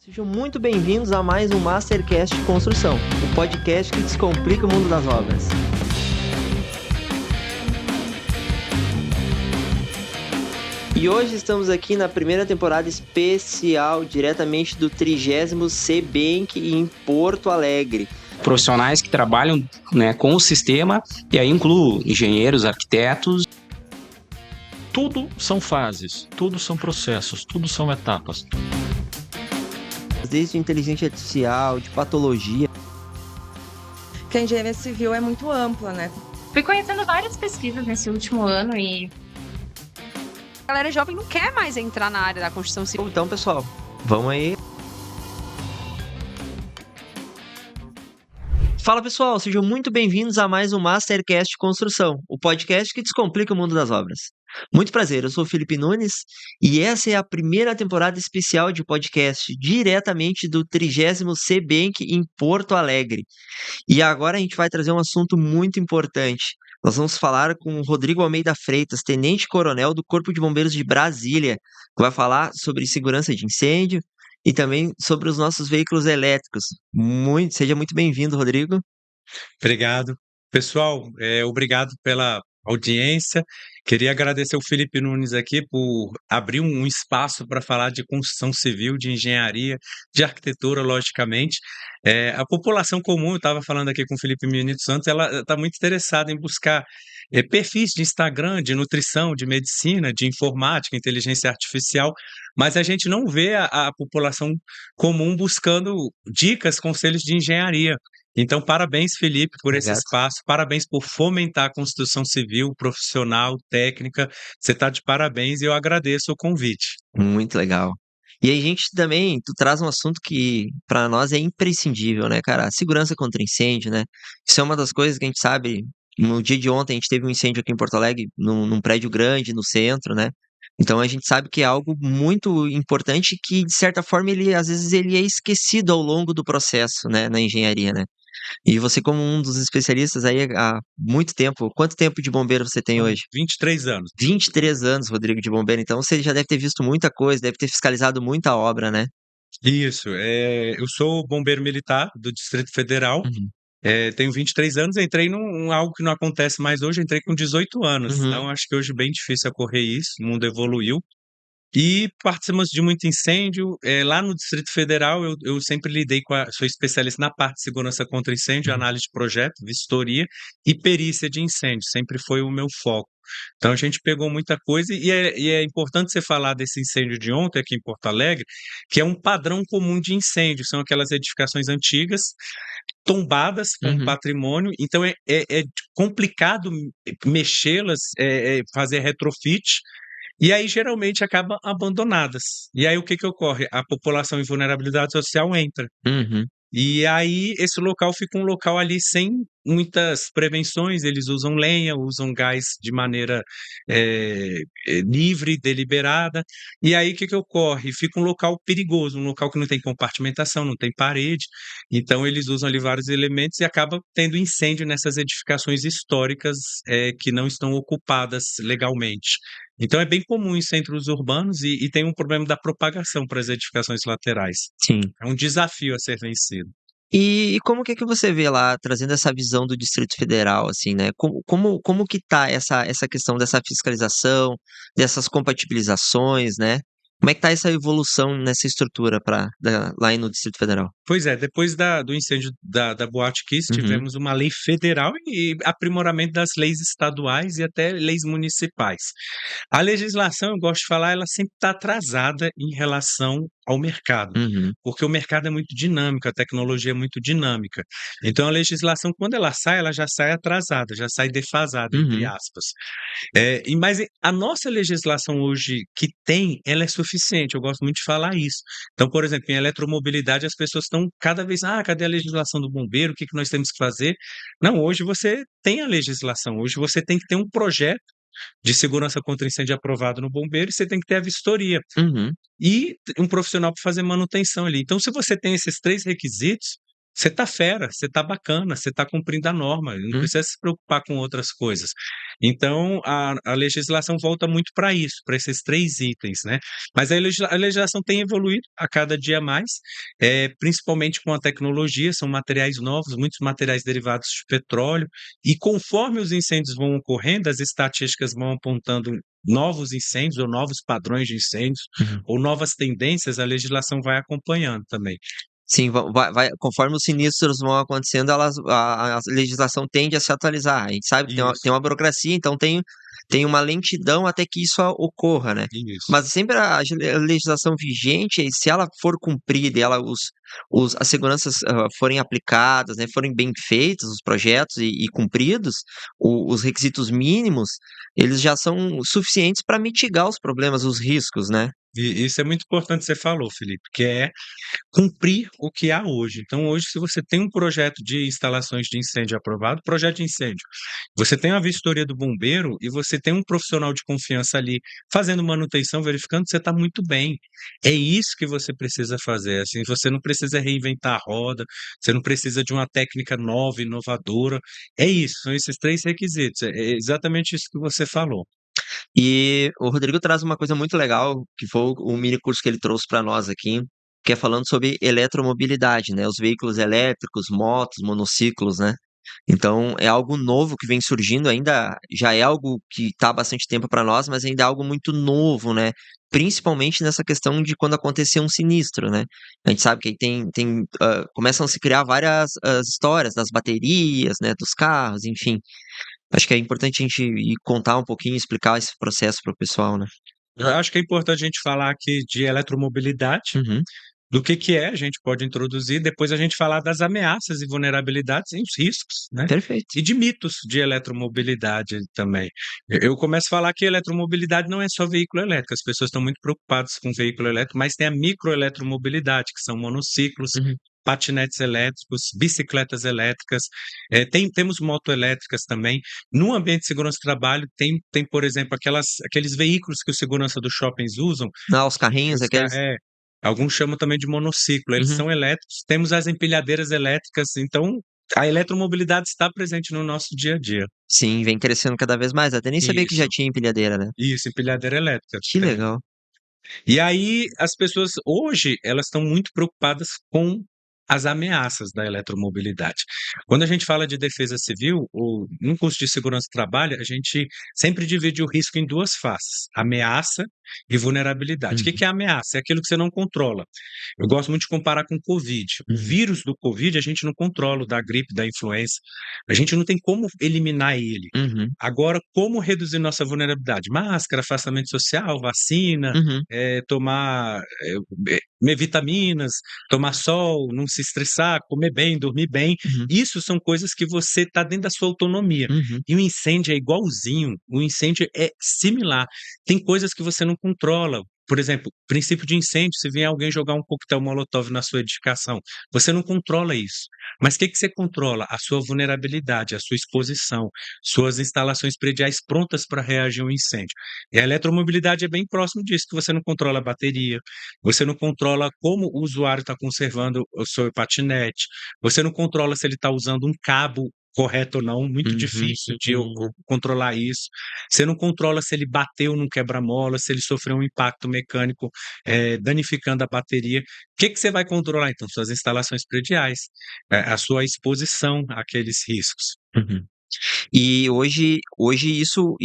Sejam muito bem-vindos a mais um Mastercast de Construção, o podcast que descomplica o mundo das obras. E hoje estamos aqui na primeira temporada especial, diretamente do 30º CBank em Porto Alegre. Profissionais que trabalham, com o sistema, e aí incluo engenheiros, arquitetos. Tudo são fases, tudo são processos, tudo são etapas. Desde inteligência artificial, de patologia. Porque a engenharia civil é muito ampla, né? Fui conhecendo várias pesquisas nesse último ano e... A galera jovem não quer mais entrar na área da construção civil. Então, pessoal, vamos aí. Fala, pessoal, sejam muito bem-vindos a mais um Mastercast de Construção, o podcast que descomplica o mundo das obras. Muito prazer, eu sou o Felipe Nunes e essa é a primeira temporada especial de podcast diretamente do 30º CBank em Porto Alegre. E agora a gente vai trazer um assunto muito importante. Nós vamos falar com o Rodrigo Almeida Freitas, tenente-coronel do Corpo de Bombeiros de Brasília, que vai falar sobre segurança de incêndio e também sobre os nossos veículos elétricos. Seja muito bem-vindo, Rodrigo. Obrigado. Pessoal, obrigado pela audiência. Queria agradecer o Felipe Nunes aqui por abrir um espaço para falar de construção civil, de engenharia, de arquitetura, logicamente. A população comum, eu estava falando aqui com o Felipe Minutos antes, ela está muito interessada em buscar perfis de Instagram, de nutrição, de medicina, de informática, inteligência artificial, mas a gente não vê a população comum buscando dicas, conselhos de engenharia. Então, parabéns, Felipe, por esse espaço, parabéns por fomentar a construção civil, profissional, técnica. Você está de parabéns e eu agradeço o convite. Muito legal. E aí, gente, também, tu traz um assunto que para nós é imprescindível, né, cara? Segurança contra incêndio, né? Isso é uma das coisas que a gente sabe. No dia de ontem, a gente teve um incêndio aqui em Porto Alegre, num prédio grande, no centro, né? Então, a gente sabe que é algo muito importante que, de certa forma, às vezes ele é esquecido ao longo do processo, né, na engenharia, né? E você, como um dos especialistas aí há muito tempo, quanto tempo de bombeiro você tem hoje? 23 anos. 23 anos, Rodrigo, de bombeiro. Então você já deve ter visto muita coisa, deve ter fiscalizado muita obra, né? Isso. Eu sou bombeiro militar do Distrito Federal. Uhum. Tenho 23 anos, entrei num algo que não acontece mais hoje, entrei com 18 anos. Uhum. Então, acho que hoje é bem difícil ocorrer isso, o mundo evoluiu. E participamos de muito incêndio. Lá no Distrito Federal, eu sempre lidei sou especialista na parte de segurança contra incêndio, análise de projeto, vistoria e perícia de incêndio, sempre foi o meu foco. Então a gente pegou muita coisa e é importante você falar desse incêndio de ontem aqui em Porto Alegre, que é um padrão comum de incêndio, são aquelas edificações antigas, tombadas com patrimônio, então é complicado mexê-las, fazer retrofit, e aí, geralmente, acabam abandonadas. E aí, o que ocorre? A população em vulnerabilidade social entra. Uhum. E aí, esse local fica um local ali sem muitas prevenções, eles usam lenha, usam gás de maneira livre, deliberada. E aí, o que ocorre? Fica um local perigoso, um local que não tem compartimentação, não tem parede. Então, eles usam ali vários elementos e acaba tendo incêndio nessas edificações históricas que não estão ocupadas legalmente. Então é bem comum isso entre os urbanos e tem um problema da propagação para as edificações laterais. Sim. É um desafio a ser vencido. E como que você vê lá, trazendo essa visão do Distrito Federal, assim, né? Como que tá essa questão dessa fiscalização, dessas compatibilizações, né? Como é que tá essa evolução nessa estrutura lá aí no Distrito Federal? Pois é, depois do incêndio da Boate Kiss, Uhum. tivemos uma lei federal e aprimoramento das leis estaduais e até leis municipais. A legislação, eu gosto de falar, ela sempre está atrasada em relação ao mercado, Uhum. porque o mercado é muito dinâmico, a tecnologia é muito dinâmica. Então, a legislação, quando ela já sai atrasada, já sai defasada, entre Uhum. aspas. Mas a nossa legislação hoje que tem, ela é suficiente, eu gosto muito de falar isso. Então, por exemplo, em eletromobilidade, as pessoas estão cada vez, cadê a legislação do bombeiro, o que nós temos que fazer? Não, hoje você tem a legislação, hoje você tem que ter um projeto de segurança contra incêndio aprovado no bombeiro e você tem que ter a vistoria. Uhum. E um profissional para fazer manutenção ali. Então, se você tem esses 3 requisitos, você tá fera, você tá bacana, você tá cumprindo a norma, não precisa se preocupar com outras coisas. Então, a legislação volta muito para isso, para esses 3 itens, né. Mas a legislação tem evoluído a cada dia mais, principalmente com a tecnologia, são materiais novos, muitos materiais derivados de petróleo, e conforme os incêndios vão ocorrendo, as estatísticas vão apontando novos incêndios ou novos padrões de incêndios, ou novas tendências, a legislação vai acompanhando também. Sim, conforme os sinistros vão acontecendo, a legislação tende a se atualizar. A gente sabe que tem Isso, uma burocracia, então tem uma lentidão até que isso ocorra, né? isso. Mas sempre a legislação vigente, se ela for cumprida e as seguranças forem aplicadas, né, forem bem feitos os projetos e cumpridos, os requisitos mínimos, eles já são suficientes para mitigar os problemas, os riscos, né? E isso é muito importante que você falou, Felipe, que é cumprir o que há hoje. Então, hoje, se você tem um projeto de instalações de incêndio aprovado, projeto de incêndio, você tem a vistoria do bombeiro e você tem um profissional de confiança ali fazendo manutenção, verificando, você está muito bem. É isso que você precisa fazer. Assim, você não precisa reinventar a roda, você não precisa de uma técnica nova, inovadora. É isso, são esses 3 requisitos. É exatamente isso que você falou. E o Rodrigo traz uma coisa muito legal, que foi o mini curso que ele trouxe para nós aqui, que é falando sobre eletromobilidade, né? Os veículos elétricos, motos, monociclos, né? Então é algo novo que vem surgindo, ainda já é algo que está há bastante tempo para nós, mas ainda é algo muito novo, né? Principalmente nessa questão de quando acontecer um sinistro, né? A gente sabe que aí começam a se criar várias histórias das baterias, né? Dos carros, enfim. Acho que é importante a gente ir contar um pouquinho, explicar esse processo para o pessoal, né? Eu acho que é importante a gente falar aqui de eletromobilidade, Uhum, do que é, a gente pode introduzir, depois a gente falar das ameaças e vulnerabilidades e os riscos, né? perfeito. E de mitos de eletromobilidade também. Eu começo a falar que eletromobilidade não é só veículo elétrico, as pessoas estão muito preocupadas com veículo elétrico, mas tem a microeletromobilidade, que são monociclos, Uhum. patinetes elétricos, bicicletas elétricas, temos motoelétricas também. No ambiente de segurança do trabalho, tem, por exemplo, aqueles veículos que os segurança dos shoppings usam, Ah, os carrinhos, aqueles. alguns chamam também de monociclo, eles Uhum. são elétricos, temos as empilhadeiras elétricas, então a eletromobilidade está presente no nosso dia a dia. Sim, vem crescendo cada vez mais. Até nem sabia que já Isso, tinha empilhadeira, né? isso, empilhadeira elétrica, Que tem. legal. E aí as pessoas hoje, elas estão muito preocupadas com as ameaças da eletromobilidade. Quando a gente fala de defesa civil, ou num curso de segurança do trabalho, a gente sempre divide o risco em 2 faces: ameaça e vulnerabilidade. O Uhum, que é ameaça? É aquilo que você não controla. Eu gosto muito de comparar com o Covid. O uhum, vírus do Covid a gente não controla, o da gripe, da influenza. A gente não tem como eliminar ele. uhum, Agora, como reduzir nossa vulnerabilidade? Máscara, afastamento social, vacina, uhum, tomar vitaminas, tomar sol, não se estressar, comer bem, dormir bem. uhum, Isso são coisas que você está dentro da sua autonomia. uhum. E o incêndio é igualzinho, o incêndio é similar. Tem coisas que você não controla. Por exemplo, princípio de incêndio, se vier alguém jogar um coquetel molotov na sua edificação, você não controla isso. Mas o que você controla? A sua vulnerabilidade, a sua exposição, suas instalações prediais prontas para reagir a um incêndio. E a eletromobilidade é bem próximo disso, que você não controla a bateria, você não controla como o usuário está conservando o seu patinete, você não controla se ele está usando um cabo correto ou não, muito Uhum, difícil de eu controlar isso. Você não controla se ele bateu num quebra-mola, se ele sofreu um impacto mecânico, danificando a bateria. O que você vai controlar, então? Suas instalações prediais, a sua exposição àqueles riscos. uhum. E hoje isso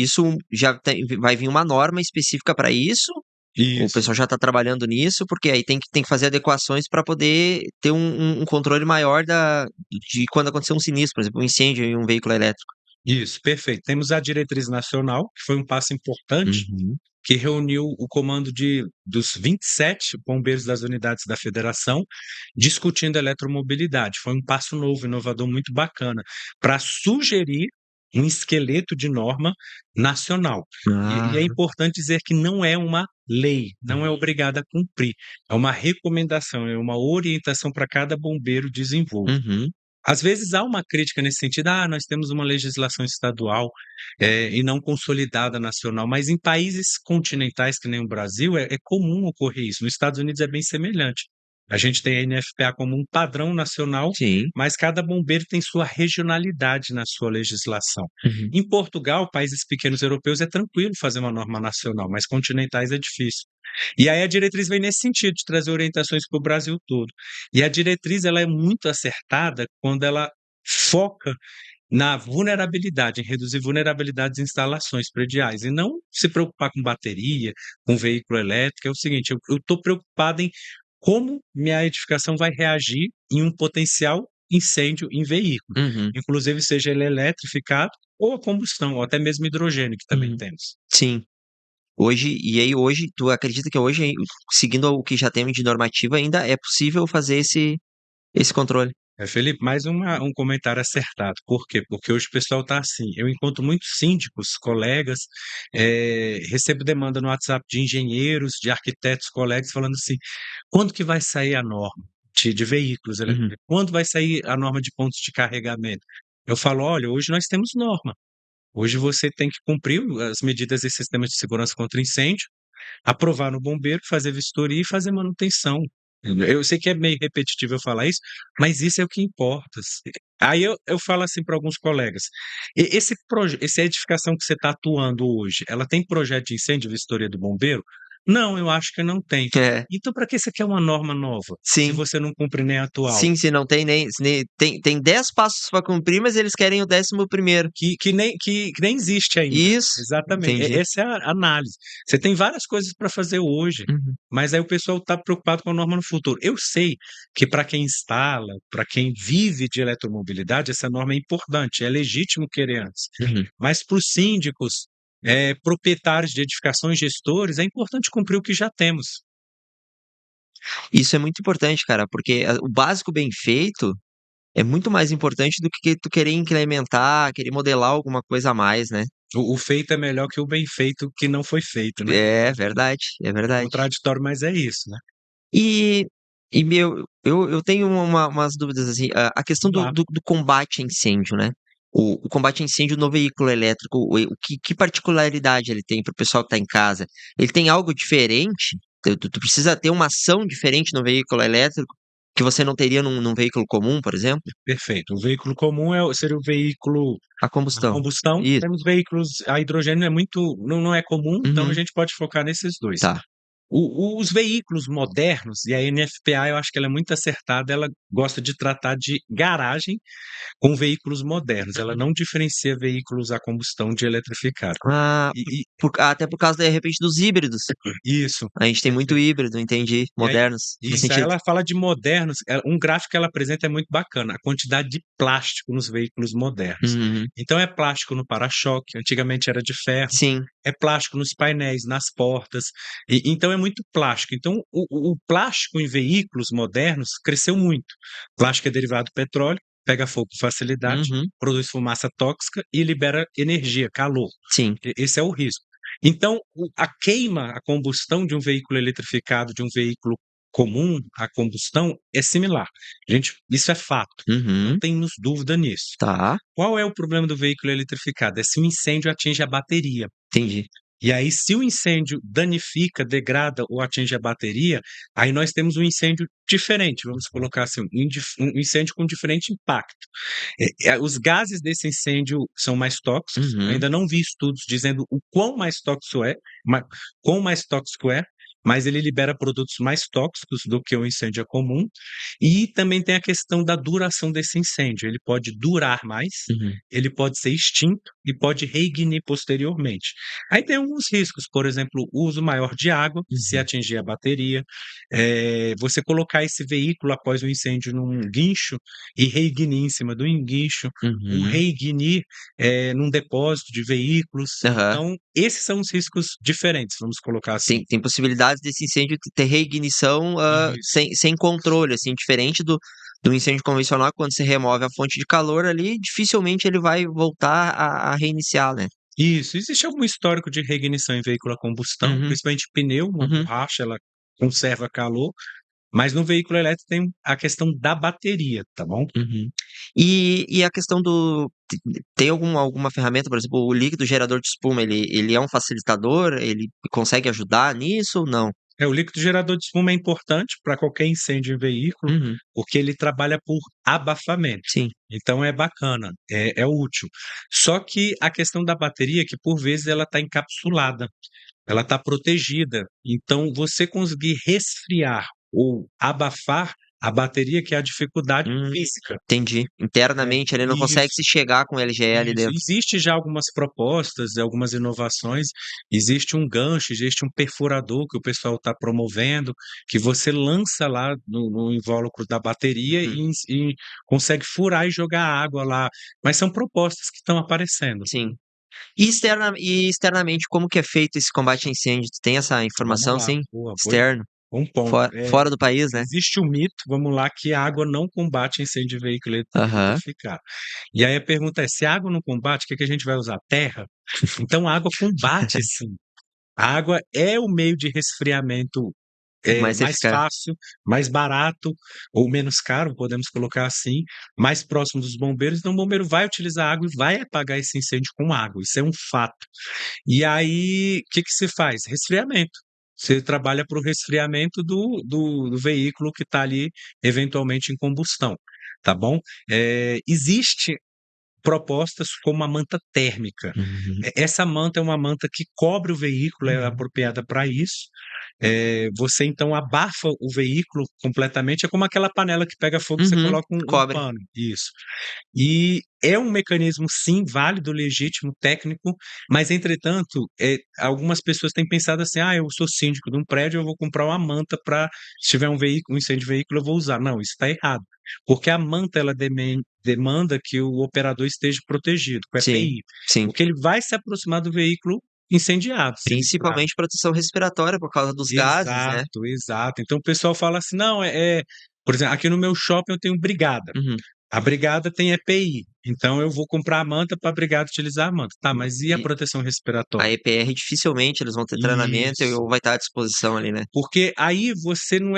já vai vir uma norma específica para isso. O Isso. pessoal já está trabalhando nisso, porque aí tem que fazer adequações para poder ter um controle maior de quando acontecer um sinistro, por exemplo, um incêndio em um veículo elétrico. Isso, perfeito. Temos a diretriz nacional, que foi um passo importante, Uhum, que reuniu o comando dos 27 bombeiros das unidades da federação, discutindo eletromobilidade. Foi um passo novo, inovador, muito bacana, para sugerir um esqueleto de norma nacional. E é Ah, importante dizer que não é uma lei, não é obrigada a cumprir. É uma recomendação, é uma orientação para cada bombeiro desenvolver. uhum, Às vezes há uma crítica nesse sentido, nós temos uma legislação estadual, e não consolidada nacional, mas em países continentais que nem o Brasil é comum ocorrer isso. Nos Estados Unidos é bem semelhante. A gente tem a NFPA como um padrão nacional, Sim. mas cada bombeiro tem sua regionalidade na sua legislação. Uhum. Em Portugal, países pequenos europeus, é tranquilo fazer uma norma nacional, mas continentais é difícil. E aí a diretriz vem nesse sentido, de trazer orientações para o Brasil todo. E a diretriz ela é muito acertada quando ela foca na vulnerabilidade, em reduzir vulnerabilidades de instalações prediais, e não se preocupar com bateria, com veículo elétrico. É o seguinte, eu estou preocupado em como minha edificação vai reagir em um potencial incêndio em veículo, Uhum. inclusive seja ele eletrificado ou a combustão, ou até mesmo hidrogênio, que também Uhum. temos. Sim. Hoje, tu acredita que hoje, seguindo o que já temos de normativa, ainda é possível fazer esse controle? Felipe, mais um comentário acertado. Por quê? Porque hoje o pessoal está assim. Eu encontro muitos síndicos, colegas, recebo demanda no WhatsApp de engenheiros, de arquitetos, colegas, falando assim: quando que vai sair a norma de veículos Uhum. elétricos? Quando vai sair a norma de pontos de carregamento? Eu falo: olha, hoje nós temos norma. Hoje você tem que cumprir as medidas e sistemas de segurança contra incêndio, aprovar no bombeiro, fazer vistoria e fazer manutenção. Eu sei que é meio repetitivo eu falar isso, mas isso é o que importa. Aí eu falo assim para alguns colegas: essa edificação que você está atuando hoje, ela tem projeto de incêndio e vistoria do bombeiro? Não, eu acho que não tem. É. Então, para que você quer uma norma nova, se Sim. você não cumpre nem a atual? Sim, se não tem tem 10 passos para cumprir, mas eles querem o 11º. Que nem existe ainda. Isso. Exatamente. Entendi. Essa é a análise. Você tem várias coisas para fazer hoje, Uhum. mas aí o pessoal está preocupado com a norma no futuro. Eu sei que para quem instala, para quem vive de eletromobilidade, essa norma é importante, é legítimo querer antes. Uhum. Mas para os síndicos, proprietários de edificações, gestores, é importante cumprir o que já temos. Isso é muito importante, cara, porque o básico bem feito é muito mais importante do que tu querer incrementar, querer modelar alguma coisa a mais, né? O feito é melhor que o bem feito que não foi feito, né? É verdade, é verdade. Contraditório, mas é isso, né? E, eu tenho umas dúvidas assim, a questão Vamos lá. do combate a incêndio, né? O combate a incêndio no veículo elétrico, que particularidade ele tem para o pessoal que está em casa? Ele tem algo diferente? Tu precisa ter uma ação diferente no veículo elétrico que você não teria num veículo comum, por exemplo? Perfeito. O veículo comum seria o veículo A a combustão. combustão. Isso. Temos veículos a hidrogênio não é comum, então a Uhum. gente pode focar nesses dois. Tá. Os veículos modernos, e a NFPA eu acho que ela é muito acertada, ela gosta de tratar de garagem com veículos modernos, ela não diferencia veículos a combustão de eletrificado. Ah, E até por causa, de repente, dos híbridos. isso, A gente tem muito perfeito. híbrido, entendi. E aí Modernos, faz isso, aí sentido. ela fala de modernos, um gráfico que ela apresenta é muito bacana, a quantidade de plástico nos veículos modernos. Uhum. Então é plástico no para-choque, antigamente era de ferro, Sim. é plástico nos painéis, nas portas, então é muito plástico. Então o plástico em veículos modernos cresceu muito. Plástico é derivado do petróleo, pega fogo com facilidade, Uhum. produz fumaça tóxica e libera energia, calor. Sim. Esse é o risco. Então, a queima, a combustão de um veículo eletrificado, de um veículo comum, a combustão, é similar. Gente, isso é fato. Uhum. Não temos dúvida nisso. Tá, Qual é o problema do veículo eletrificado? É se o incêndio atinge a bateria. entendi. E aí, se o incêndio danifica, degrada ou atinge a bateria, aí nós temos um incêndio diferente, vamos colocar assim, um incêndio com diferente impacto. Os gases desse incêndio são mais tóxicos, Uhum. ainda não vi estudos dizendo o quão mais tóxico é, mas ele libera produtos mais tóxicos do que o incêndio comum. E também tem a questão da duração desse incêndio. Ele pode durar mais, Uhum. ele pode ser extinto e pode reignitar posteriormente. Aí tem alguns riscos, por exemplo, o uso maior de água, se Uhum. atingir a bateria, você colocar esse veículo após o incêndio num guincho e reignitar em cima do guincho, o Uhum. reignitar num depósito de veículos. Aham. Então, esses são os riscos diferentes, vamos colocar assim. Tem possibilidades desse incêndio ter reignição Isso. sem controle, assim, diferente do incêndio convencional, quando você remove a fonte de calor ali, dificilmente ele vai voltar a reiniciar, né? Isso. Existe algum histórico de reignição em veículo a combustão, Uhum. principalmente pneu, uma Uhum. borracha, ela conserva calor, mas no veículo elétrico tem a questão da bateria, tá bom? Uhum. E a questão tem alguma ferramenta, por exemplo, o líquido gerador de espuma, ele é um facilitador? Ele consegue ajudar nisso ou não? O líquido gerador de espuma é importante para qualquer incêndio em veículo, Uhum. porque ele trabalha por abafamento. Sim. Então é bacana, é útil. Só que a questão da bateria é que por vezes ela está encapsulada, ela está protegida. Então você conseguir resfriar ou abafar a bateria, que é a dificuldade física. Entendi. Internamente ele não consegue Isso. se chegar com o LGL Isso. dentro. Existe já algumas propostas, algumas inovações. Existe um gancho, existe um perfurador que o pessoal está promovendo, que você lança lá no invólucro da bateria e consegue furar e jogar água lá. Mas são propostas que estão aparecendo. Sim. E externamente, como que é feito esse combate a incêndio? Tu tem essa informação, Vamos lá. sim? Boa, Externo, bom ponto. fora do país, né? Existe um mito, vamos lá, que a água não combate incêndio de veículo Aham. eletrificado. E aí a pergunta é, se a água não combate, o que a gente vai usar? Terra? Então a água combate sim. A água é o meio de resfriamento Mais mais eficaz. fácil, mais barato ou menos caro, podemos colocar assim, mais próximo dos bombeiros. Então o bombeiro vai utilizar água e vai apagar esse incêndio com água. Isso é um fato. E aí, o que se faz? Resfriamento. Você trabalha para o resfriamento do veículo que está ali, eventualmente, em combustão, tá bom? Existe propostas como a manta térmica. Uhum. Essa manta é uma manta que cobre o veículo, é apropriada para isso. Você então abafa o veículo completamente, é como aquela panela que pega fogo, você coloca um Cobre. pano. Isso. E é um mecanismo, sim, válido, legítimo, técnico, mas, entretanto, algumas pessoas têm pensado assim, eu sou síndico de um prédio, eu vou comprar uma manta para, se tiver um incêndio de veículo, eu vou usar. Não, isso está errado, porque a manta, ela demanda que o operador esteja protegido, com Sim, EPI, sim. porque ele vai se aproximar do veículo incendiado. se ele está- Principalmente proteção respiratória por causa dos gases, né? Exato. Então o pessoal fala assim, não, por exemplo, aqui no meu shopping eu tenho brigada. Uhum. A brigada tem EPI, então eu vou comprar a manta para a brigada utilizar a manta. Tá, mas e a E proteção a respiratória? EPR dificilmente eles vão ter treinamento Isso. ou vai estar à disposição ali, né? Porque aí você não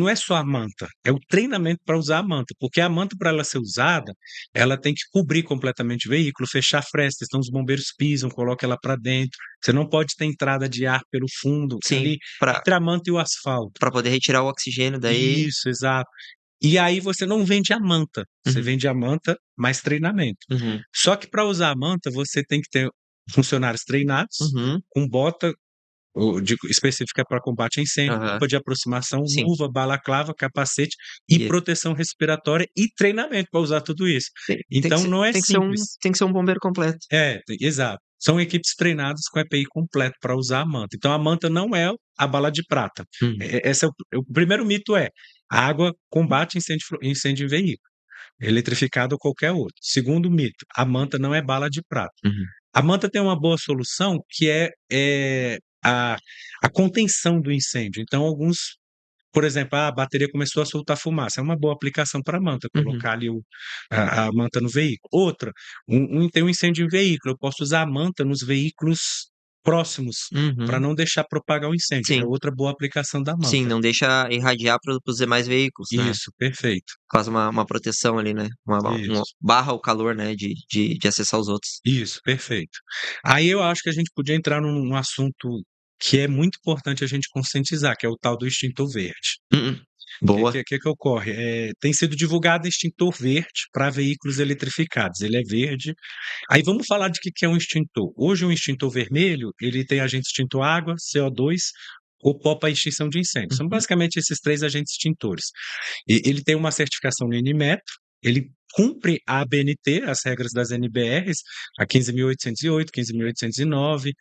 é só a manta, é o treinamento para usar a manta, porque a manta, para ela ser usada, ela tem que cobrir completamente o veículo, fechar frestas, então os bombeiros pisam, colocam ela para dentro. Você não pode ter entrada de ar pelo fundo, Sim, ali para entre a manta e o asfalto. poder retirar o oxigênio daí. Isso, exato. E aí você não vende a manta, você Uhum. vende a manta mais treinamento. Uhum. Só que para usar a manta, você tem que ter funcionários treinados, Uhum. com bota específica para combate a incêndio, Aham. roupa de aproximação, Sim. luva, balaclava, capacete e E proteção respiratória e treinamento para usar tudo isso. tem que Então ser, não é tem simples. que ser um bombeiro completo. Exato. São equipes treinadas com EPI completo para usar a manta. Então a manta não é a bala de prata. Uhum. Esse o primeiro mito a água combate incêndio em veículo, eletrificado ou qualquer outro. Segundo mito, a manta não é bala de prata. Uhum. A manta tem uma boa solução que é a contenção do incêndio. Então, por exemplo, a bateria começou a soltar fumaça. É uma boa aplicação para a manta, Uhum. colocar ali a manta no veículo. Outra, tem um incêndio em veículo. Eu posso usar a manta nos veículos próximos, para Uhum. não deixar propagar o incêndio. É Sim. outra boa aplicação da Sim, manta. não deixa irradiar para os demais veículos, né? Isso, perfeito. Faz uma proteção ali, né? Isso. Barra o calor, né? De acessar os outros. Isso, perfeito. Aí eu acho que a gente podia entrar num assunto que é muito importante a gente conscientizar, que é o tal do extintor verde. O Boa. que ocorre? Tem sido divulgado extintor verde para veículos eletrificados. Ele é verde. Aí vamos falar de que é um extintor. Hoje um extintor vermelho, ele tem agente extintor água, CO2 ou pó para extinção de incêndio. São Uhum. basicamente esses 3 agentes extintores. E ele tem uma certificação no Inmetro, ele cumpre a ABNT, as regras das NBRs, a 15.808, 15.809,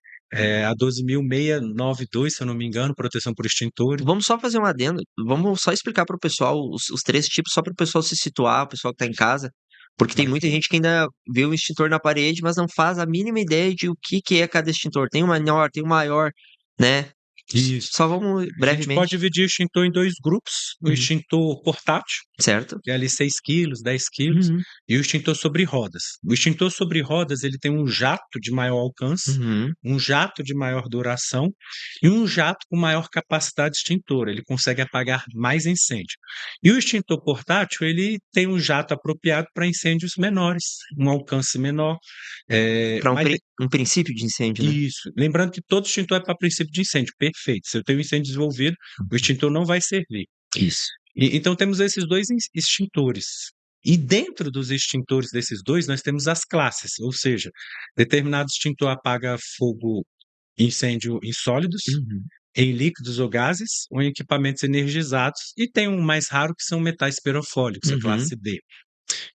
a 12.692, se eu não me engano, proteção por extintores. Vamos só fazer um adendo. Vamos só explicar para o pessoal os 3 tipos, só para o pessoal se situar, o pessoal que está em casa. Porque tem muita gente que ainda vê o extintor na parede, mas não faz a mínima ideia de o que é cada extintor. Tem o menor, tem o maior, né? Isso. Só vamos A gente brevemente. pode dividir o extintor em 2 grupos. O Uhum. extintor portátil, Certo? que é ali 6 quilos, 10 quilos, Uhum. e o extintor sobre rodas. O extintor sobre rodas, ele tem um jato de maior alcance, Uhum. um jato de maior duração e um jato com maior capacidade extintora. Ele consegue apagar mais incêndio. E o extintor portátil, ele tem um jato apropriado para incêndios menores, um alcance menor. Para mas um princípio de incêndio, né? Isso. Lembrando que todo extintor é para princípio de incêndio. Perfeito. Se eu tenho um incêndio desenvolvido, o extintor não vai servir. Isso. Então temos esses dois extintores. E dentro dos extintores desses dois, nós temos as classes, ou seja, determinado extintor apaga fogo, incêndio em sólidos, em líquidos ou gases, ou em equipamentos energizados, e tem um mais raro que são metais perofólicos, a classe D.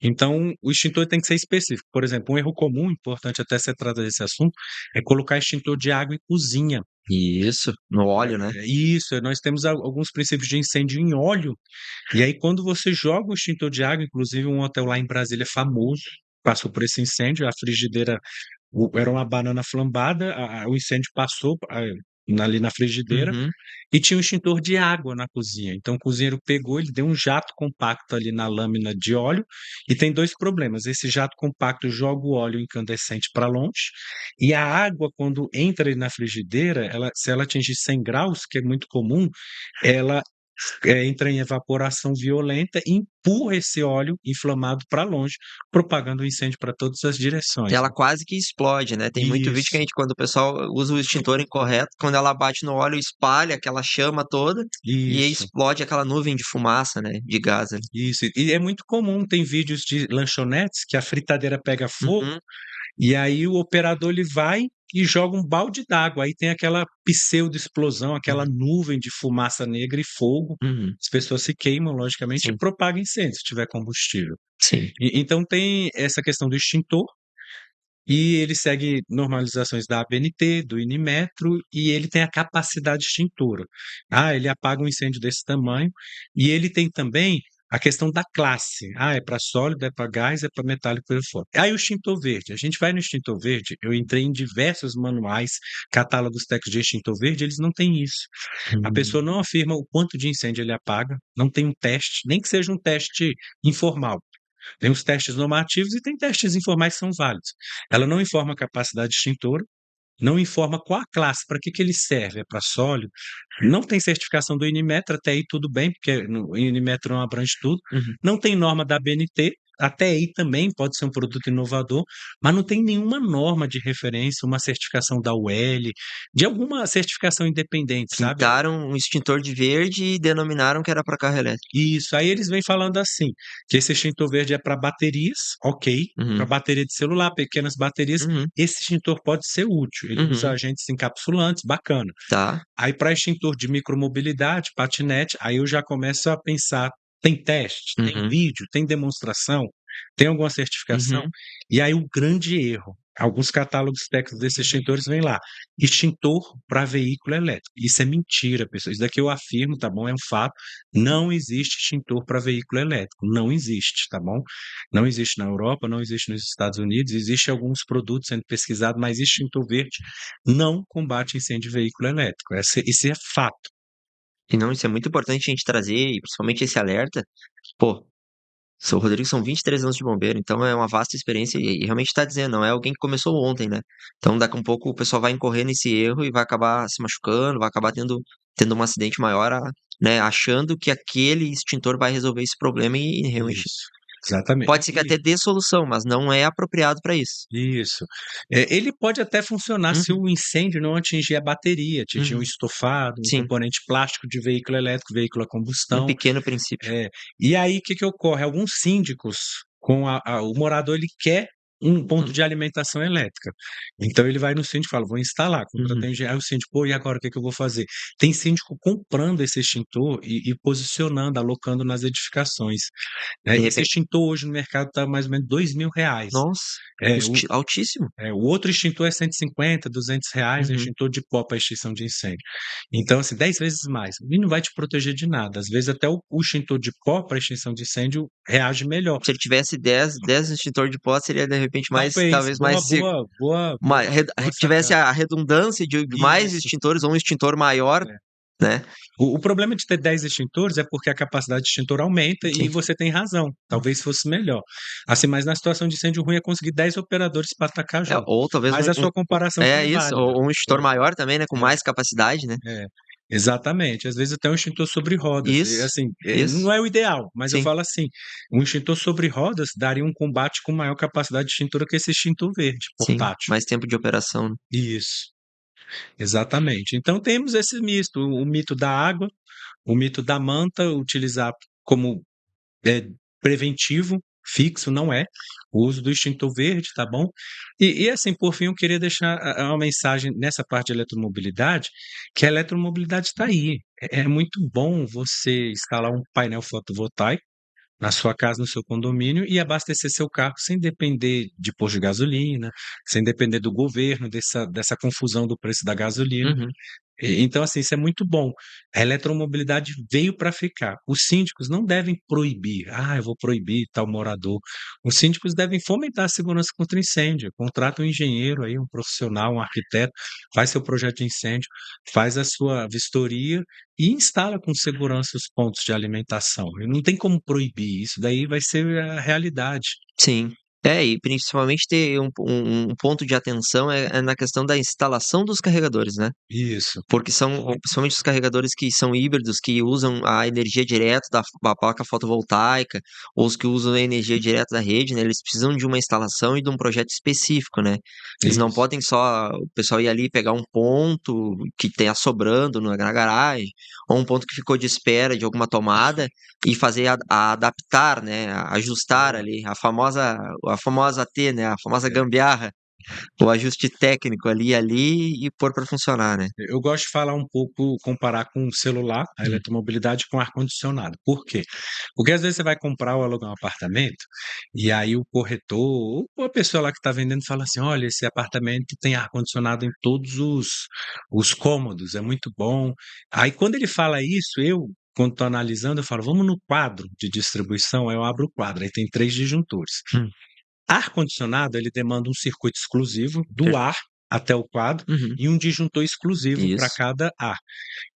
Então, o extintor tem que ser específico. Por exemplo, um erro comum, importante até ser tratado desse assunto, é colocar extintor de água em cozinha. Isso, no óleo, né? Isso, nós temos alguns princípios de incêndio em óleo, e aí quando você joga o extintor de água, inclusive um hotel lá em Brasília famoso, passou por esse incêndio, a frigideira era uma banana flambada, o incêndio passou ali na frigideira, e tinha um extintor de água na cozinha. Então o cozinheiro pegou, ele deu um jato compacto ali na lâmina de óleo, e tem dois problemas. Esse jato compacto joga o óleo incandescente para longe, e a água, quando entra ali na frigideira, se ela atingir 100 graus, que é muito comum, ela entra em evaporação violenta e empurra esse óleo inflamado para longe, propagando o incêndio para todas as direções. Ela quase que explode, né? Tem muito vídeo que quando o pessoal usa o extintor incorreto, quando ela bate no óleo, espalha aquela chama toda e aí explode aquela nuvem de fumaça, né? De gás ali. Isso, e é muito comum, tem vídeos de lanchonetes que a fritadeira pega fogo, e aí o operador ele vai e joga um balde d'água, aí tem aquela pseudo-explosão, aquela nuvem de fumaça negra e fogo, as pessoas se queimam, logicamente, e propaga incêndio se tiver combustível. Sim. Então tem essa questão do extintor, e ele segue normalizações da ABNT, do Inimetro, e ele tem a capacidade extintora. Ele apaga um incêndio desse tamanho, e ele tem também a questão da classe. É para sólido, é para gás, é para metálico perifórico. Aí o extintor verde. A gente vai no extintor verde, eu entrei em diversos manuais, catálogos técnicos de extintor verde, eles não têm isso. A pessoa não afirma o quanto de incêndio ele apaga, não tem um teste, nem que seja um teste informal. Tem os testes normativos e tem testes informais que são válidos. Ela não informa a capacidade extintora, não informa qual a classe, para que ele serve, é para sólido. Não tem certificação do Inimetro, até aí tudo bem, porque o Inimetro não abrange tudo. Não tem norma da ABNT, até aí também pode ser um produto inovador, mas não tem nenhuma norma de referência, uma certificação da UL, de alguma certificação independente, sabe? Pintaram um extintor de verde e denominaram que era para carro elétrico. Isso, aí eles vêm falando assim, que esse extintor verde é para baterias, ok, para bateria de celular, pequenas baterias, esse extintor pode ser útil, ele usa agentes encapsulantes, bacana. Tá. Aí para extintor de micromobilidade, patinete, aí eu já começo a pensar, tem teste, tem vídeo, tem demonstração, tem alguma certificação? E aí o grande erro, alguns catálogos técnicos desses extintores vêm lá, extintor para veículo elétrico. Isso é mentira, pessoal. Isso daqui eu afirmo, tá bom? É um fato. Não existe extintor para veículo elétrico. Não existe, tá bom? Não existe na Europa, não existe nos Estados Unidos. Existem alguns produtos sendo pesquisados, mas extintor verde não combate incêndio de veículo elétrico. Isso é fato. E não, isso é muito importante a gente trazer, e principalmente esse alerta. Pô, o Rodrigo são 23 anos de bombeiro, então é uma vasta experiência e realmente está dizendo, não é alguém que começou ontem, né? Então daqui a um pouco o pessoal vai incorrer nesse erro e vai acabar se machucando, vai acabar tendo um acidente maior, né? Achando que aquele extintor vai resolver esse problema e realmente Exatamente. pode ser que até dê solução, mas não é apropriado para isso. Isso. Ele pode até funcionar se o incêndio não atingir a bateria, atingir um estofado, um componente plástico de veículo elétrico, veículo a combustão. Um pequeno princípio. E aí, o que ocorre? Alguns síndicos, o morador, ele quer um ponto de alimentação elétrica. Então ele vai no síndico e fala, vou instalar. Aí o síndico, e agora o que eu vou fazer? Tem síndico comprando esse extintor e posicionando, alocando nas edificações. Esse extintor hoje no mercado está mais ou menos R$2.000. Nossa, altíssimo. O outro extintor é R$150, R$200, extintor de pó para extinção de incêndio. Então, assim, 10 vezes mais. E não vai te proteger de nada. Às vezes até o extintor de pó para extinção de incêndio reage melhor. Se ele tivesse 10 extintor de pó, seria de repente talvez mais tivesse a redundância de mais extintores ou um extintor maior, né? O problema de ter 10 extintores é porque a capacidade de extintor aumenta e você tem razão. Talvez fosse melhor. Assim, mas na situação de incêndio ruim é conseguir 10 operadores para atacar junto. Ou talvez mas a sua comparação foi isso, válida. ou um extintor maior também, né? Com mais capacidade, né? Exatamente. Às vezes até um extintor sobre rodas. Isso, Assim, isso. não é o ideal, mas eu Sim. falo assim, um extintor sobre rodas daria um combate com maior capacidade extintora que esse extintor verde, Sim, portátil. mais tempo de operação, né? Isso, exatamente. Então temos esse misto, o mito da água, o mito da manta, utilizar como preventivo, fixo, não é. O uso do extintor verde, tá bom? Assim, por fim, eu queria deixar uma mensagem nessa parte de eletromobilidade, que a eletromobilidade está aí. É muito bom você instalar um painel fotovoltaico na sua casa, no seu condomínio, e abastecer seu carro sem depender de posto de gasolina, sem depender do governo, dessa confusão do preço da gasolina. Uhum. Então, assim, isso é muito bom. A eletromobilidade veio para ficar. Os síndicos não devem proibir, eu vou proibir tal morador. Os síndicos devem fomentar a segurança contra incêndio. Contrata um engenheiro aí, um profissional, um arquiteto, faz seu projeto de incêndio, faz a sua vistoria e instala com segurança os pontos de alimentação. E não tem como proibir, isso daí vai ser a realidade. Sim. E principalmente ter um ponto de atenção é na questão da instalação dos carregadores, né? Isso. Porque são principalmente os carregadores que são híbridos, que usam a energia direto da placa fotovoltaica, ou os que usam a energia direto da rede, né? Eles precisam de uma instalação e de um projeto específico, né? Eles não Isso. podem só o pessoal ir ali e pegar um ponto que tenha sobrando na garagem, ou um ponto que ficou de espera de alguma tomada e fazer adaptar, né? Ajustar ali, a famosa T, né? A famosa gambiarra, o ajuste técnico ali e pôr para funcionar, né? Eu gosto de falar um pouco, comparar com o celular, a eletromobilidade com ar-condicionado. Por quê? Porque às vezes você vai comprar ou alugar um apartamento, e aí o corretor, ou a pessoa lá que está vendendo, fala assim: olha, esse apartamento tem ar-condicionado em todos os cômodos, é muito bom. Aí quando ele fala isso, quando estou analisando, eu falo, vamos no quadro de distribuição, aí eu abro o quadro, aí tem 3 disjuntores. Hum. Ar-condicionado, ele demanda um circuito exclusivo do ar até o quadro Uhum. e um disjuntor exclusivo para Isso. cada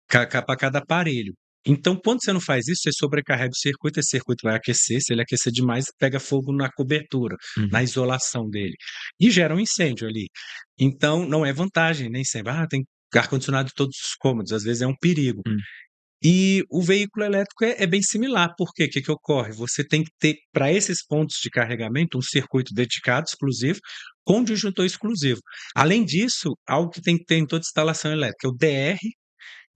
para cada aparelho. Então, quando você não faz isso, você sobrecarrega o circuito, esse circuito vai aquecer, se ele aquecer demais, pega fogo na cobertura, na isolação dele, e gera um incêndio ali. Então, não é vantagem, nem sempre. Tem ar-condicionado em todos os cômodos, às vezes é um perigo. E o veículo elétrico é bem similar, por quê? O que ocorre? Você tem que ter, para esses pontos de carregamento, um circuito dedicado, exclusivo, com disjuntor exclusivo. Além disso, algo que tem que ter em toda instalação elétrica é o DR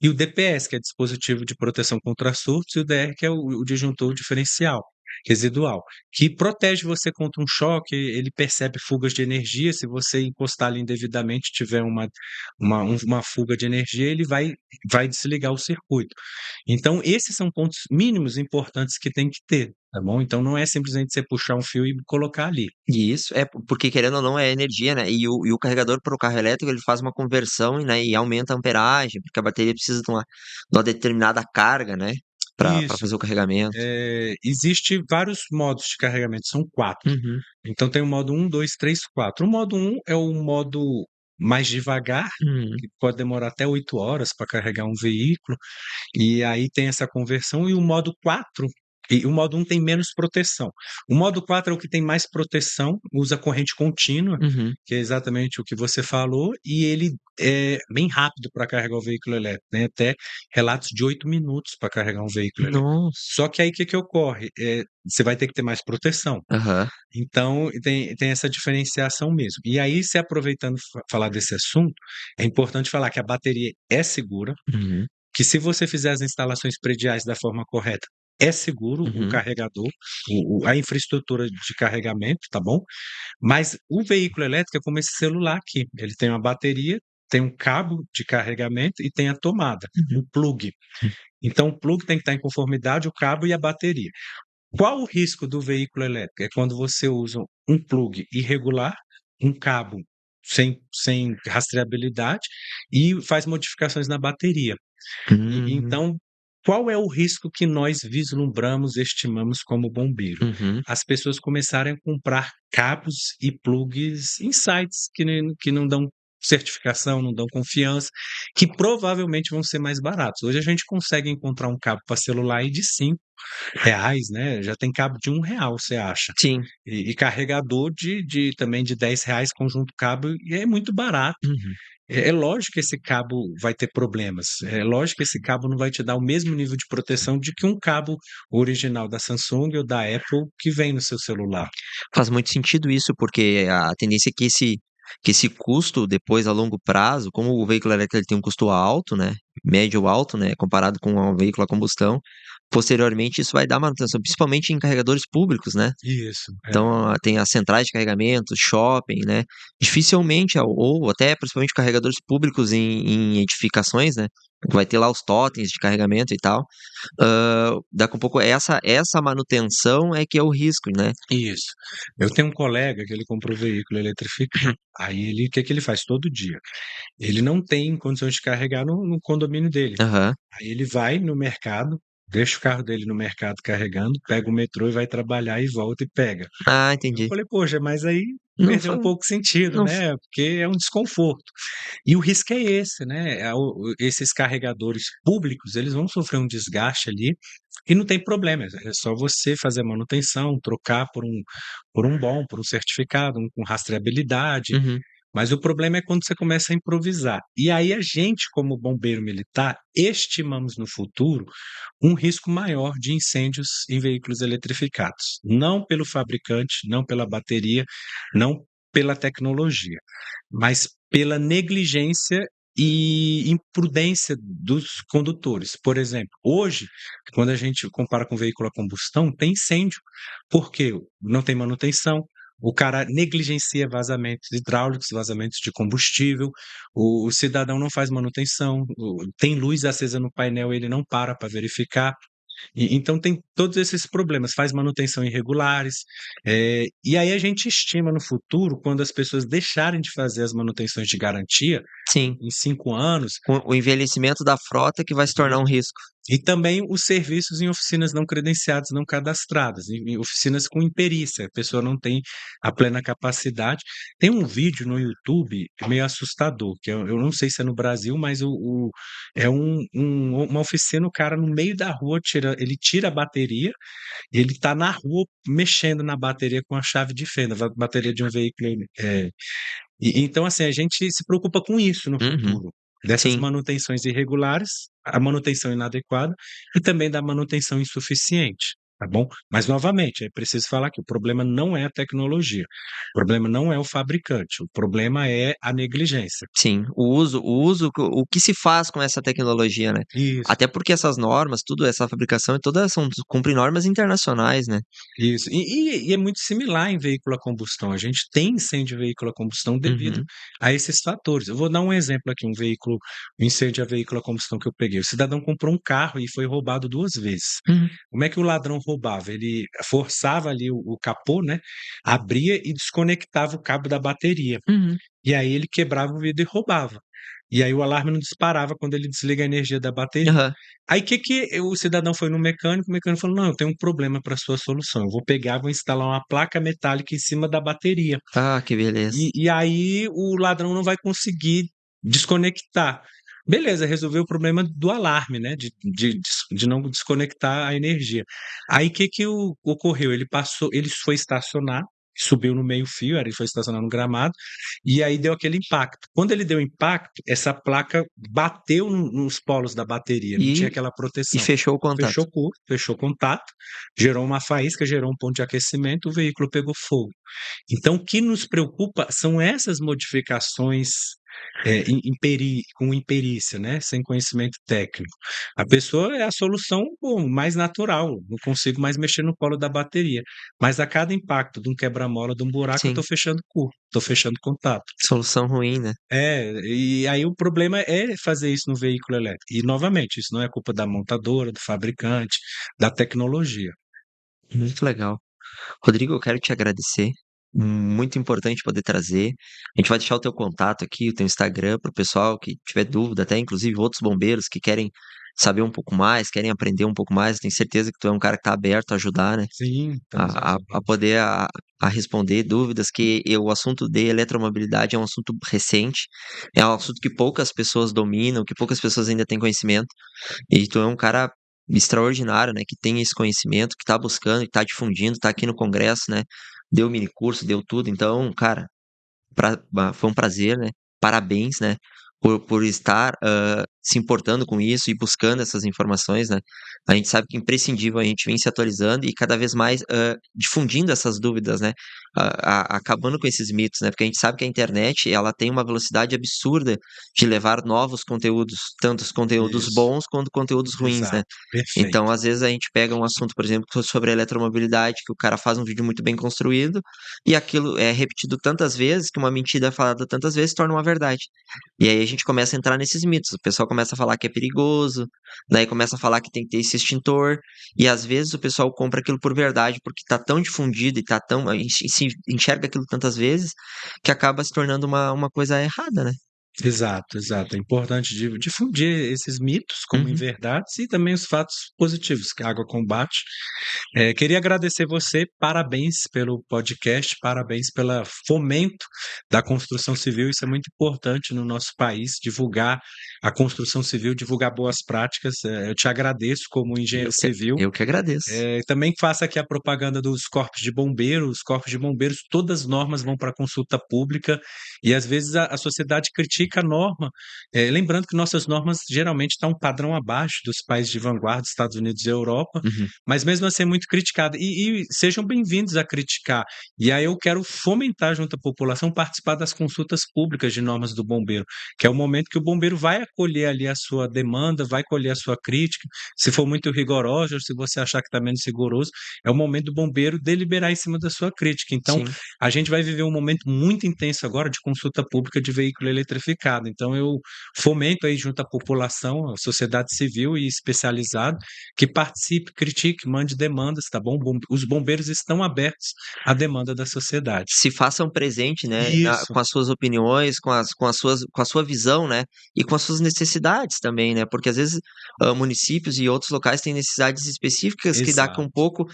e o DPS, que é dispositivo de proteção contra surtos, e o DR, que é o disjuntor diferencial, residual, que protege você contra um choque, ele percebe fugas de energia, se você encostar ali indevidamente, tiver uma fuga de energia, ele vai desligar o circuito. Então, esses são pontos mínimos importantes que tem que ter, tá bom? Então, não é simplesmente você puxar um fio e colocar ali. E isso porque, querendo ou não, é energia, né? E o carregador para o carro elétrico, ele faz uma conversão, né, e aumenta a amperagem, porque a bateria precisa de uma determinada carga, né? Para Isso. fazer o carregamento. Existe vários modos de carregamento, são 4. Uhum. Então tem o modo 1, 2, 3, 4. O modo 1 é o modo mais devagar, que pode demorar até 8 horas para carregar um veículo, e aí tem essa conversão, e o modo 4, e o modo 1 tem menos proteção. O modo 4 é o que tem mais proteção, usa corrente contínua, Uhum. que é exatamente o que você falou, e ele é bem rápido para carregar o veículo elétrico, né? Até relatos de 8 minutos para carregar um veículo elétrico. Nossa. Só que aí o que ocorre? Você vai ter que ter mais proteção. Aham. Então, tem essa diferenciação mesmo. E aí, se aproveitando falar desse assunto, é importante falar que a bateria é segura, Uhum. que se você fizer as instalações prediais da forma correta, é seguro o Uhum. carregador, a infraestrutura de carregamento, tá bom? Mas o veículo elétrico é como esse celular aqui. Ele tem uma bateria, tem um cabo de carregamento e tem a tomada, o plug. Então, o plug tem que estar em conformidade, o cabo e a bateria. Qual o risco do veículo elétrico? É quando você usa um plug irregular, um cabo sem rastreabilidade e faz modificações na bateria. Então, qual é o risco que nós vislumbramos, estimamos como bombeiro? Uhum. As pessoas começarem a comprar cabos e plugs em sites que não dão certificação, não dão confiança, que provavelmente vão ser mais baratos. Hoje a gente consegue encontrar um cabo para celular aí de 5 reais, né? Já tem cabo de R$ 1, você acha. Sim. E carregador também de R$ 10, conjunto cabo, e é muito barato. Uhum. É lógico que esse cabo vai ter problemas. É lógico que esse cabo não vai te dar o mesmo nível de proteção de que um cabo original da Samsung ou da Apple que vem no seu celular. Faz muito sentido isso, porque a tendência é que esse custo, depois, a longo prazo, como o veículo elétrico ele tem um custo alto, né? Médio alto, né? Comparado com um veículo a combustão, posteriormente isso vai dar manutenção, principalmente em carregadores públicos, né? Isso. Então, tem as centrais de carregamento, shopping, né? Dificilmente, ou até principalmente carregadores públicos em edificações, né? Vai ter lá os totens de carregamento e tal. Daqui a pouco, essa manutenção é que é o risco, né? Isso. Eu tenho um colega que ele comprou veículo eletrificado. Aí o que ele faz todo dia? Ele não tem condições de carregar no condomínio dele. Aham. Aí ele vai no mercado, deixa o carro dele no mercado carregando, pega o metrô e vai trabalhar e volta e pega. Ah, Eu entendi. falei, poxa, mas aí Não perdeu fa- um pouco o sentido, não né? Porque é um desconforto. E o risco é esse, né? Esses carregadores públicos, eles vão sofrer um desgaste ali e não tem problema. É só você fazer a manutenção, trocar por um certificado, com rastreabilidade. Uhum. Mas o problema é quando você começa a improvisar. E aí a gente, como bombeiro militar, estimamos no futuro um risco maior de incêndios em veículos eletrificados. Não pelo fabricante, não pela bateria, não pela tecnologia, mas pela negligência e imprudência dos condutores. Por exemplo, hoje, quando a gente compara com veículo a combustão, tem incêndio, porque não tem manutenção, o cara negligencia vazamentos hidráulicos, vazamentos de combustível, o cidadão não faz manutenção, tem luz acesa no painel, ele não para verificar. Então tem todos esses problemas, faz manutenção irregulares, e aí a gente estima no futuro, quando as pessoas deixarem de fazer as manutenções de garantia, Sim. em 5 anos, O envelhecimento da frota que vai se tornar um risco. e também os serviços em oficinas não credenciadas, não cadastradas, em oficinas com imperícia, a pessoa não tem a plena capacidade. Tem um vídeo no YouTube meio assustador, que eu não sei se é no Brasil, mas é uma oficina, o cara no meio da rua, ele tira a bateria e ele está na rua mexendo na bateria com a chave de fenda, a bateria de um veículo. Então, assim, a gente se preocupa com isso no Uhum. futuro. Dessas Sim. manutenções irregulares, a manutenção inadequada e também da manutenção insuficiente, tá bom? Mas, novamente, é preciso falar que o problema não é a tecnologia, o problema não é o fabricante, o problema é a negligência. Sim, o que se faz com essa tecnologia, né? Isso, Até porque essas normas, tudo, essa fabricação, todas cumprem normas internacionais, né? isso. E é muito similar em veículo a combustão. A gente tem incêndio de veículo a combustão devido Uhum. a esses fatores. Eu vou dar um exemplo aqui, um incêndio a veículo a combustão que eu peguei. O cidadão comprou um carro e foi roubado 2 vezes. Uhum. Como é que o ladrão roubava? Ele forçava ali o capô, né? Abria e desconectava o cabo da bateria. Uhum. E aí ele quebrava o vidro e roubava. E aí o alarme não disparava quando ele desliga a energia da bateria. Aham. Aí o cidadão foi no mecânico, o mecânico falou: não, eu tenho um problema para sua solução. Eu vou pegar, vou instalar uma placa metálica em cima da bateria. Ah, que beleza. E aí o ladrão não vai conseguir desconectar. Beleza, resolveu o problema do alarme, né? De não desconectar a energia. Aí ocorreu? Ele foi estacionar, subiu no meio-fio, ele foi estacionar no gramado, e aí deu aquele impacto. Quando ele deu impacto, essa placa bateu nos polos da bateria, não tinha aquela E proteção. fechou o contato. Fechou contato, gerou uma faísca, gerou um ponto de aquecimento, o veículo pegou fogo. Então, o que nos preocupa são essas modificações com imperícia, né? Sem conhecimento técnico. A pessoa é a solução mais natural, não consigo mais mexer no polo da bateria. Mas a cada impacto de um quebra-mola, de um buraco, eu Sim. estou fechando curva, estou fechando contato. Solução ruim, né? E aí o problema é fazer isso no veículo elétrico. E, novamente, isso não é culpa da montadora, do fabricante, da tecnologia. Muito legal. Rodrigo, eu quero te agradecer. Muito importante poder trazer. A gente vai deixar o teu contato aqui, o teu Instagram, para o pessoal que tiver dúvida, até inclusive outros bombeiros que querem saber um pouco mais, querem aprender um pouco mais. Tenho certeza que tu é um cara que está aberto a ajudar, né? Sim, estamos A poder a responder dúvidas, que o assunto de eletromobilidade é um assunto recente, é um assunto que poucas pessoas dominam, que poucas pessoas ainda têm conhecimento, e tu é um cara extraordinário, né? Que tem esse conhecimento, que tá buscando, que tá difundindo, tá aqui no Congresso, né? Deu mini curso, deu tudo. Então, cara, foi um prazer, né? Parabéns, né? Por estar se importando com isso e buscando essas informações, né? A gente sabe que é imprescindível, a gente vem se atualizando e cada vez mais difundindo essas dúvidas, né? Acabando com esses mitos, né? Porque a gente sabe que a internet, ela tem uma velocidade absurda de levar novos conteúdos, tanto os conteúdos Isso, bons quanto conteúdos ruins, né? exato, perfeito. Então, às vezes a gente pega um assunto, por exemplo, sobre a eletromobilidade, que o cara faz um vídeo muito bem construído e aquilo é repetido tantas vezes que uma mentira é falada tantas vezes se torna uma verdade. E aí a gente começa a entrar nesses mitos. O pessoal começa a falar que é perigoso, daí começa a falar que tem que ter esse extintor, e às vezes o pessoal compra aquilo por verdade porque tá tão difundido e tá tão. Se enxerga aquilo tantas vezes que acaba se tornando uma coisa errada, né? Exato, exato. É importante difundir esses mitos como Uhum. verdades e também os fatos positivos que a água combate. Queria agradecer você, parabéns pelo podcast, parabéns pelo fomento da construção civil. Isso é muito importante no nosso país, divulgar a construção civil, divulgar boas práticas. Eu te agradeço como engenheiro civil. Eu que agradeço. Também faço aqui a propaganda dos corpos de bombeiros. Os corpos de bombeiros, todas as normas vão para consulta pública e às vezes a sociedade critica a norma. Lembrando que nossas normas geralmente estão um padrão abaixo dos países de vanguarda, Estados Unidos e Europa, Uhum. mas mesmo assim é muito criticada. E sejam bem-vindos a criticar. E aí eu quero fomentar junto à população participar das consultas públicas de normas do bombeiro, que é o momento que o bombeiro vai acolher ali a sua demanda, vai colher a sua crítica. Se for muito rigoroso, ou se você achar que está menos rigoroso, é o momento do bombeiro deliberar em cima da sua crítica. Então, Sim. a gente vai viver um momento muito intenso agora de consulta pública de veículo eletrificado. Então, eu fomento aí junto à população, à sociedade civil e especializada, que participe, critique, mande demandas, tá bom? Os bombeiros estão abertos à demanda da sociedade. Se façam presente, né, Isso, com as suas opiniões, com a sua visão, né, e com as suas necessidades também, né, porque às vezes municípios e outros locais têm necessidades específicas que daqui a um exato. pouco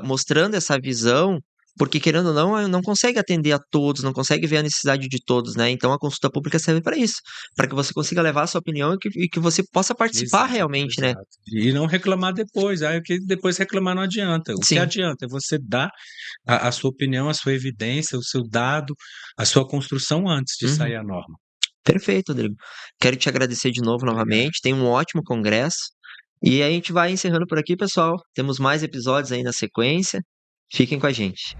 mostrando essa visão, porque querendo ou não, não consegue atender a todos, não consegue ver a necessidade de todos, né, então a consulta pública serve para isso, para que você consiga levar a sua opinião e que você possa participar Exato, realmente, né. exato. E não reclamar depois, que depois reclamar não adianta. O que Sim. adianta é você dar a sua opinião, a sua evidência, o seu dado, a sua construção antes de Uhum. sair a norma. Perfeito, Rodrigo. Quero te agradecer de novo Obrigado. novamente. Tenha um ótimo congresso. E aí a gente vai encerrando por aqui, pessoal. Temos mais episódios aí na sequência. Fiquem com a gente.